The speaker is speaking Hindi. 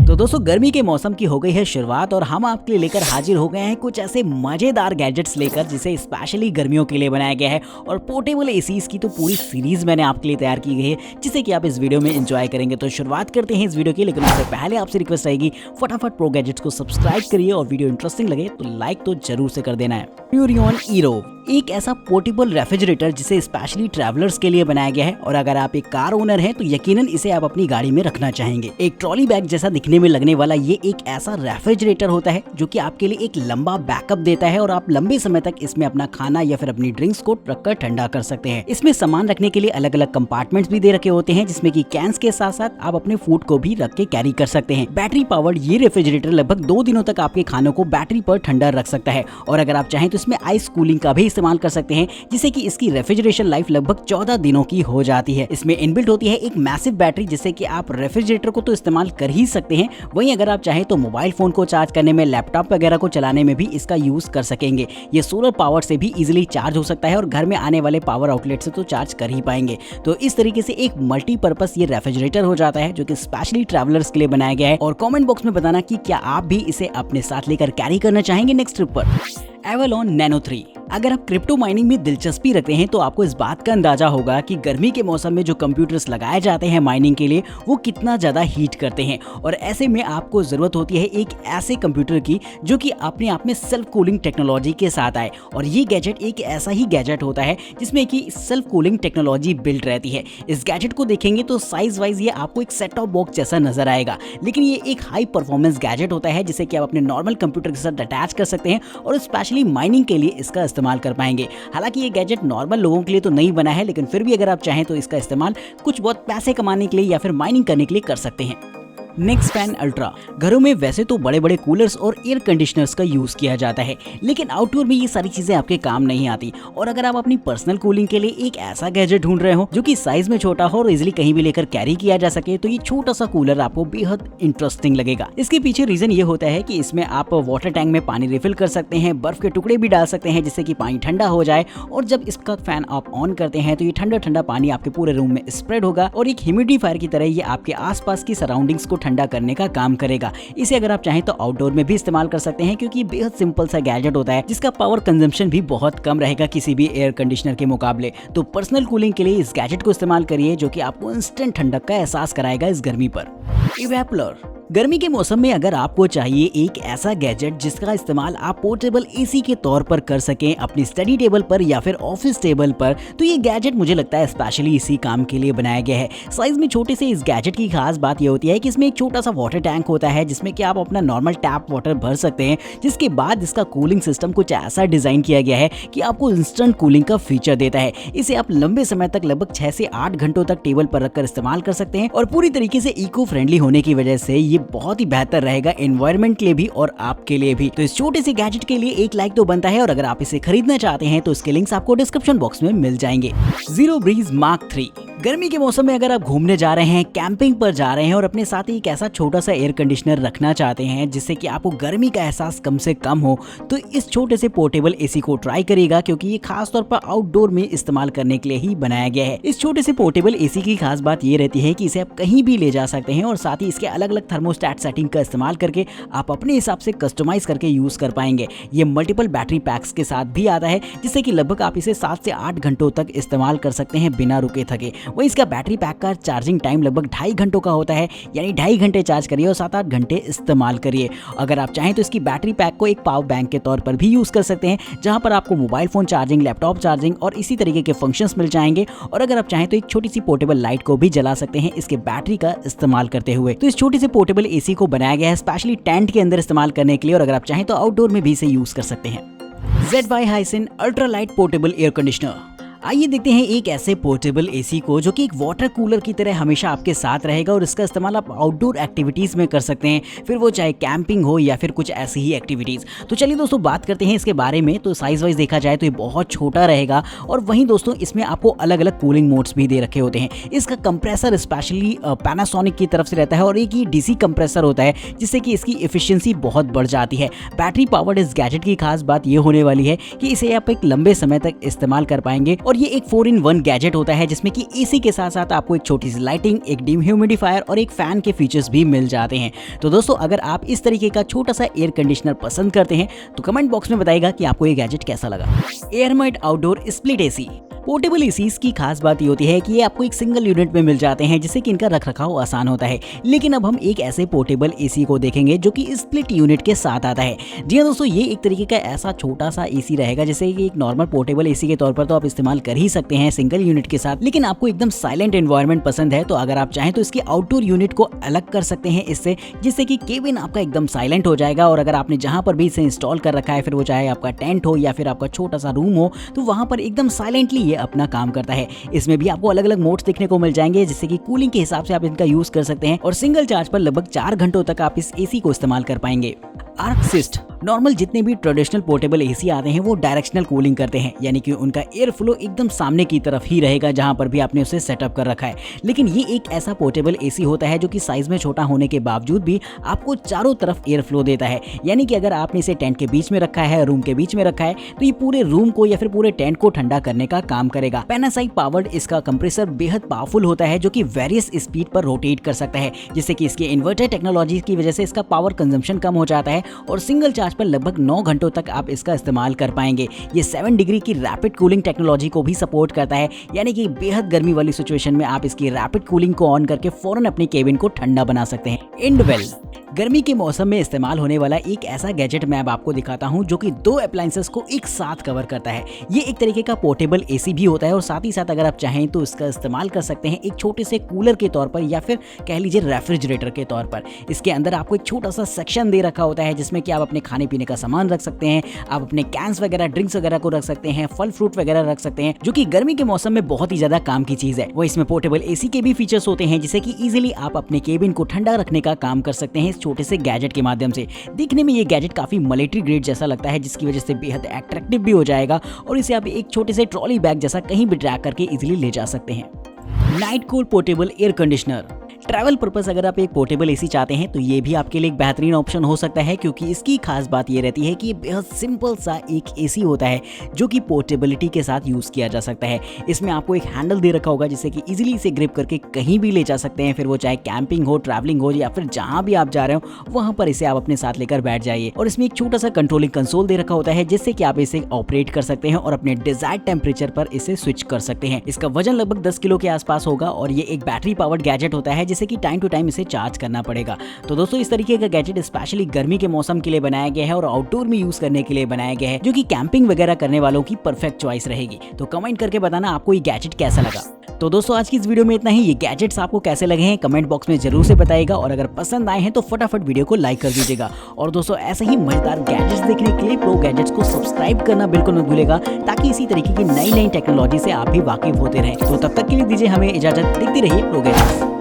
तो दोस्तों गर्मी के मौसम की हो गई है शुरुआत और हम आपके लिए लेकर हाजिर हो गए हैं कुछ ऐसे मजेदार गैजेट्स लेकर जिसे स्पेशली गर्मियों के लिए बनाया गया है। और पोर्टेबल एसीज की तो पूरी सीरीज मैंने आपके लिए तैयार की गई है जिसे कि आप इस वीडियो में एंजॉय करेंगे। तो शुरुआत करते हैं इस वीडियो की, लेकिन उससे पहले आपसे रिक्वेस्ट रहेगी फटाफट प्रो गैजेट्स को सब्सक्राइब करिए और वीडियो इंटरेस्टिंग लगे तो लाइक तो जरूर से कर देना है। फ्यूरियन ईरो एक ऐसा पोर्टेबल रेफ्रिजरेटर जिसे स्पेशली ट्रैवलर्स के लिए बनाया गया है और अगर आप एक कार ओनर हैं तो यकीनन इसे आप अपनी गाड़ी में रखना चाहेंगे। एक ट्रॉली बैग जैसा दिखने में लगने वाला ये एक ऐसा रेफ्रिजरेटर होता है जो कि आपके लिए एक लंबा बैकअप देता है और आप लंबे समय तक इसमें अपना खाना या फिर अपनी ड्रिंक्स को रखकर ठंडा कर सकते हैं। इसमें सामान रखने के लिए अलग अलग कंपार्टमेंट्स भी दे रखे होते हैं जिसमें कि कैंस के साथ साथ आप अपने फूड को भी रख के कैरी कर सकते हैं। बैटरी पावर्ड ये रेफ्रिजरेटर लगभग 2 दिनों तक आपके खानों को बैटरी पर ठंडा रख सकता है और अगर आप चाहें तो इसमें आइस कूलिंग का भी इस्तेमाल कर सकते हैं जिससे कि इसकी रेफ्रिजरेशन लाइफ लगभग 14 दिनों की हो जाती है। इसमें इनबिल्ट होती है एक मैसिव बैटरी जिससे कि आप रेफ्रिजरेटर को तो इस्तेमाल कर ही सकते हैं, वहीं अगर आप चाहें तो मोबाइल फोन को चार्ज करने में, लैपटॉप वगैरह को चलाने में भी इसका यूज कर सकेंगे। ये सोलर पावर से भी इजीली चार्ज हो सकता है और घर में आने वाले पावर आउटलेट से तो चार्ज कर ही पाएंगे। तो इस तरीके से एक मल्टीपर्पस ये रेफ्रिजरेटर हो जाता है जो कि स्पेशली ट्रैवलर्स के लिए बनाया गया है। और कमेंट बॉक्स में बताना कि क्या आप भी इसे अपने साथ लेकर कैरी करना चाहेंगे नेक्स्ट ट्रिप पर। एवलॉन नैनो 3 अगर आप क्रिप्टो माइनिंग में दिलचस्पी रखते हैं तो आपको इस बात का अंदाजा होगा कि गर्मी के मौसम में जो कंप्यूटर्स लगाए जाते हैं माइनिंग के लिए वो कितना ज्यादा हीट करते हैं और ऐसे में आपको जरूरत होती है एक ऐसे कंप्यूटर की जो कि अपने आप में सेल्फ कूलिंग टेक्नोलॉजी के साथ आए। और ये गैजेट एक ऐसा ही गैजेट होता है जिसमें कि सेल्फ कूलिंग टेक्नोलॉजी बिल्ड रहती है। इस गैजेट को देखेंगे तो साइज वाइज ये आपको एक सेट टॉप बॉक्स जैसा नजर आएगा, लेकिन ये एक हाई परफॉर्मेंस गैजेट होता है जिसे कि आप अपने नॉर्मल कंप्यूटर के साथ अटैच कर सकते हैं और स्पेशली माइनिंग के लिए इसका इस्तेमाल कर पाएंगे। हालांकि ये गैजेट नॉर्मल लोगों के लिए तो नहीं बना है, लेकिन फिर भी अगर आप चाहें तो इसका इस्तेमाल कुछ बहुत पैसे कमाने के लिए या फिर माइनिंग करने के लिए कर सकते हैं। नेक्स्ट फैन अल्ट्रा घरों में वैसे तो बड़े बड़े कूलर्स और एयर कंडीशनर्स का यूज किया जाता है, लेकिन आउटडोर में ये सारी चीजें आपके काम नहीं आती। और अगर आप अपनी पर्सनल कूलिंग के लिए एक ऐसा गैजेट ढूंढ रहे हो जो कि साइज में छोटा हो और इजिली कहीं भी लेकर कैरी किया जा सके तो ये छोटा सा कूलर आपको बेहद इंटरेस्टिंग लगेगा। इसके पीछे रीजन ये होता है कि इसमें आप वाटर टैंक में पानी रिफिल कर सकते हैं, बर्फ के टुकड़े भी डाल सकते हैं जिससे कि पानी ठंडा हो जाए और जब इसका फैन आप ऑन करते हैं तो ये ठंडा ठंडा पानी आपके पूरे रूम में स्प्रेड होगा और एक ह्यूमिडिफायर की तरह ये आपके आसपास की सराउंडिंग्स को ठंडा करने का काम करेगा। इसे अगर आप चाहें तो आउटडोर में भी इस्तेमाल कर सकते हैं क्योंकि बेहद सिंपल सा गैजेट होता है जिसका पावर कंजम्पशन भी बहुत कम रहेगा किसी भी एयर कंडीशनर के मुकाबले। तो पर्सनल कूलिंग के लिए इस गैजेट को इस्तेमाल करिए जो कि आपको इंस्टेंट ठंडक का एहसास कराएगा इस गर्मी पर। इवेपोरेटर गर्मी के मौसम में अगर आपको चाहिए एक ऐसा गैजेट जिसका इस्तेमाल आप पोर्टेबल एसी के तौर पर कर सकें अपनी स्टडी टेबल पर या फिर ऑफिस टेबल पर, तो ये गैजेट मुझे लगता है स्पेशली इसी काम के लिए बनाया गया है। साइज में छोटे से इस गैजेट की खास बात ये होती है कि इसमें एक छोटा सा वाटर टैंक होता है जिसमें कि आप अपना नॉर्मल टैप वाटर भर सकते हैं, जिसके बाद इसका कूलिंग सिस्टम कुछ ऐसा डिजाइन किया गया है कि आपको इंस्टेंट कूलिंग का फीचर देता है। इसे आप लंबे समय तक लगभग 6 से 8 घंटों तक टेबल पर रखकर इस्तेमाल कर सकते हैं और पूरी तरीके से इको फ्रेंडली होने की वजह से ये बहुत ही बेहतर रहेगा एनवायरनमेंट के लिए भी और आपके लिए भी। तो इस छोटे से गैजेट के लिए एक लाइक तो बनता है और अगर आप इसे खरीदना चाहते हैं तो इसके लिंक्स आपको डिस्क्रिप्शन बॉक्स में मिल जाएंगे। जीरो ब्रीज मार्क 3 गर्मी के मौसम में अगर आप घूमने जा रहे हैं, कैंपिंग पर जा रहे हैं और अपने साथ ही एक ऐसा छोटा सा एयर कंडीशनर रखना चाहते हैं जिससे कि आपको गर्मी का एहसास कम से कम हो, तो इस छोटे से पोर्टेबल एसी को ट्राई करिएगा क्योंकि ये खास तौर पर आउटडोर में इस्तेमाल करने के लिए ही बनाया गया है। इस छोटे से पोर्टेबल एसी की खास बात ये रहती है कि इसे आप कहीं भी ले जा सकते हैं और साथ ही इसके अलग अलग थर्मोस्टेट सेटिंग का इस्तेमाल करके आप अपने हिसाब से कस्टमाइज करके यूज कर पाएंगे। ये मल्टीपल बैटरी पैक्स के साथ भी आता है जिससे कि लगभग आप इसे 7 से 8 घंटों तक इस्तेमाल कर सकते हैं बिना रुके थके। वही इसका बैटरी पैक का चार्जिंग टाइम लगभग 2.5 घंटों का होता है, यानी 2.5 घंटे चार्ज करिए और 7-8 घंटे इस्तेमाल करिए। अगर आप चाहें तो इसकी बैटरी पैक को एक पावर बैंक के तौर पर भी यूज कर सकते हैं जहां पर आपको mobile phone charging, laptop charging और इसी तरीके के फंक्शंस मिल जाएंगे। और अगर आप चाहें तो एक छोटी सी पोर्टेबल लाइट को भी जला सकते हैं इसके बैटरी का इस्तेमाल करते हुए। तो इस छोटे से पोर्टेबल एसी को बनाया गया है स्पेशली टेंट के अंदर इस्तेमाल करने के लिए और अगर आप चाहें तो आउटडोर में भी इसे यूज कर सकते हैं। ZY Hisense ultra light portable air conditioner आइए देखते हैं एक ऐसे पोर्टेबल एसी को जो कि एक वाटर कूलर की तरह हमेशा आपके साथ रहेगा और इसका इस्तेमाल आप आउटडोर एक्टिविटीज में कर सकते हैं, फिर वो चाहे कैंपिंग हो या फिर कुछ ऐसी ही एक्टिविटीज। तो चलिए दोस्तों बात करते हैं इसके बारे में। तो साइज वाइज देखा जाए तो ये बहुत छोटा रहेगा और वहीं दोस्तों इसमें आपको अलग अलग कूलिंग मोड्स भी दे रखे होते हैं। इसका कंप्रेसर स्पेशली पैनासोनिक की तरफ से रहता है और एक ये डीसी कंप्रेसर होता है जिससे कि इसकी एफिशिएंसी बहुत बढ़ जाती है। बैटरी पावर्ड इस गैजेट की खास बात ये होने वाली है कि इसे आप एक लंबे समय तक इस्तेमाल कर पाएंगे और और ये एक 4-in-1 गैजेट होता है जिसमें कि एसी के साथ साथ आपको एक छोटी सी लाइटिंग, एक डिह्यूमिडिफायर और एक फैन के फीचर्स भी मिल जाते हैं। तो दोस्तों अगर आप इस तरीके का छोटा सा एयर कंडीशनर पसंद करते हैं तो कमेंट बॉक्स में बताइएगा कि आपको ये गैजेट कैसा लगा। एयरमाइट outdoor split AC. Portable ACs की खास बात ये होती है कि ये आपको एक सिंगल यूनिट में मिल जाते हैं जिससे कि इनका रखरखाव आसान होता है। लेकिन अब हम एक ऐसे पोर्टेबल एसी को देखेंगे जो कि स्प्लिट यूनिट के साथ आता है। जी हाँ दोस्तों, ये एक तरीके का ऐसा छोटा सा एसी रहेगा जैसे कि एक नॉर्मल पोर्टेबल एसी के तौर पर तो आप इस्तेमाल कर ही सकते हैं सिंगल यूनिट के साथ, लेकिन आपको एकदम साइलेंट एनवायरनमेंट पसंद है तो अगर आप चाहें तो इसके आउटडोर यूनिट को अलग कर सकते हैं इससे, जिससे कि केबिन आपका एकदम साइलेंट हो जाएगा। और अगर आपने जहां पर भी इसे इंस्टॉल कर रखा है, फिर वो चाहे आपका टेंट हो या फिर आपका छोटा सा रूम हो, तो वहां पर एकदम साइलेंटली ये अपना काम करता है। इसमें भी आपको अलग अलग मोड्स देखने को मिल जाएंगे जिससे कि कूलिंग के हिसाब से आप इनका यूज कर सकते हैं और सिंगल चार्ज पर लगभग 4 घंटों तक आप इस एसी को इस्तेमाल कर पाएंगे। आर्कसिस्ट। नॉर्मल जितने भी ट्रेडिशनल पोर्टेबल एसी आते हैं वो डायरेक्शनल कूलिंग करते हैं, यानी कि उनका एयर फ्लो एकदम सामने की तरफ ही रहेगा जहां पर भी आपने उसे सेटअप कर रखा है। लेकिन ये एक ऐसा पोर्टेबल एसी होता है जो कि साइज में छोटा होने के बावजूद भी आपको चारों तरफ एयर फ्लो देता है, यानी कि अगर आपने इसे टेंट के बीच में रखा है, रूम के बीच में रखा है, तो ये पूरे रूम को या फिर पूरे टेंट को ठंडा करने का काम करेगा। पैनासोनिक पावर्ड इसका कंप्रेसर बेहद पावरफुल होता है जो कि वेरियस स्पीड पर रोटेट कर सकता है, जिससे कि इसके इन्वर्टर टेक्नोलॉजी की वजह से इसका पावर कंजम्पशन कम हो जाता है और सिंगल चार्ज पर लगभग 9 घंटों तक आप इसका इस्तेमाल कर पाएंगे। ये 7 डिग्री की रैपिड कूलिंग टेक्नोलॉजी को भी सपोर्ट करता है, यानी कि बेहद गर्मी वाली सिचुएशन में आप इसकी रैपिड कूलिंग को ऑन करके फौरन अपने केबिन को ठंडा बना सकते हैं। इंडवेल। गर्मी के मौसम में इस्तेमाल होने वाला एक ऐसा गैजेट मैं अब आपको दिखाता हूं जो कि 2 अप्लायंसेस को एक साथ कवर करता है। ये एक तरीके का पोर्टेबल एसी भी होता है और साथ ही साथ अगर आप चाहें तो इसका इस्तेमाल कर सकते हैं एक छोटे से कूलर के तौर पर या फिर कह लीजिए रेफ्रिजरेटर के तौर पर। इसके अंदर आपको एक छोटा सा सेक्शन दे रखा होता है जिसमें कि आप अपने खाने पीने का सामान रख सकते हैं, आप अपने कैंस वगैरह, ड्रिंक्स वगैरह को रख सकते हैं, फल फ्रूट वगैरह रख सकते हैं, जो कि गर्मी के मौसम में बहुत ही ज्यादा काम की चीज है। वो इसमें पोर्टेबल एसी के भी फीचर्स होते हैं जिससे कि इजीली आप अपने केबिन को ठंडा रखने का काम कर सकते हैं इस छोटे से गैजेट के माध्यम से। देखने में ये गैजेट काफी मिलिट्री ग्रेड जैसा लगता है जिसकी वजह से बेहद अट्रैक्टिव भी हो जाएगा और इसे आप एक छोटे से ट्रॉली बैग जैसा कहीं भी ड्रैग करके इजीली ले जा सकते हैं। Night cool portable air conditioner. Travel purpose अगर आप एक पोर्टेबल एसी चाहते हैं तो ये भी आपके लिए एक बेहतरीन ऑप्शन हो सकता है, क्योंकि इसकी खास बात ये रहती है कि ये बेहद सिंपल सा एक एसी होता है जो कि पोर्टेबिलिटी के साथ यूज किया जा सकता है। इसमें आपको एक हैंडल दे रखा होगा जिससे कि इजीली इसे ग्रिप करके कहीं भी ले जा सकते हैं, फिर वो चाहे कैंपिंग हो, ट्रैवलिंग हो या फिर जहां भी आप जा रहे हो वहां पर इसे आप अपने साथ लेकर बैठ जाइए। और इसमें एक छोटा सा कंट्रोलिंग कंसोल दे रखा होता है जिससे कि आप इसे ऑपरेट कर सकते हैं और अपने डिजायर्ड टेम्परेचर पर इसे स्विच कर सकते हैं। इसका वजन लगभग 10 किलो के आसपास होगा और ये एक बैटरी पावर्ड गैजेट होता है जिससे कि टाइम टू टाइम इसे चार्ज करना पड़ेगा। तो दोस्तों इस तरीके का गैजेट स्पेशली गर्मी के मौसम के लिए बनाया गया है और आउटडोर में यूज करने के लिए बनाया गया है, जो कि कैंपिंग वगैरह करने वालों की परफेक्ट चॉइस रहेगी। तो कमेंट करके बताना आपको ये गैजेट कैसा लगा। तो दोस्तों आज की इस वीडियो में इतना ही। ये गैजेट्स आपको कैसे लगे हैं कमेंट बॉक्स में जरूर से बताइएगा और अगर पसंद आए हैं तो फटाफट वीडियो को लाइक कर दीजिएगा। और दोस्तों ऐसे ही मजेदार गैजेट्स देखने के लिए प्रो गैजेट्स को सब्सक्राइब करना बिल्कुल मत भूलेगा, ताकि इसी तरीके की नई नई टेक्नोलॉजी से आप भी वाकिफ होते रहें। तो तब तक के लिए दीजिए हमें इजाजत। देखते रहिए प्रो गैजेट्स।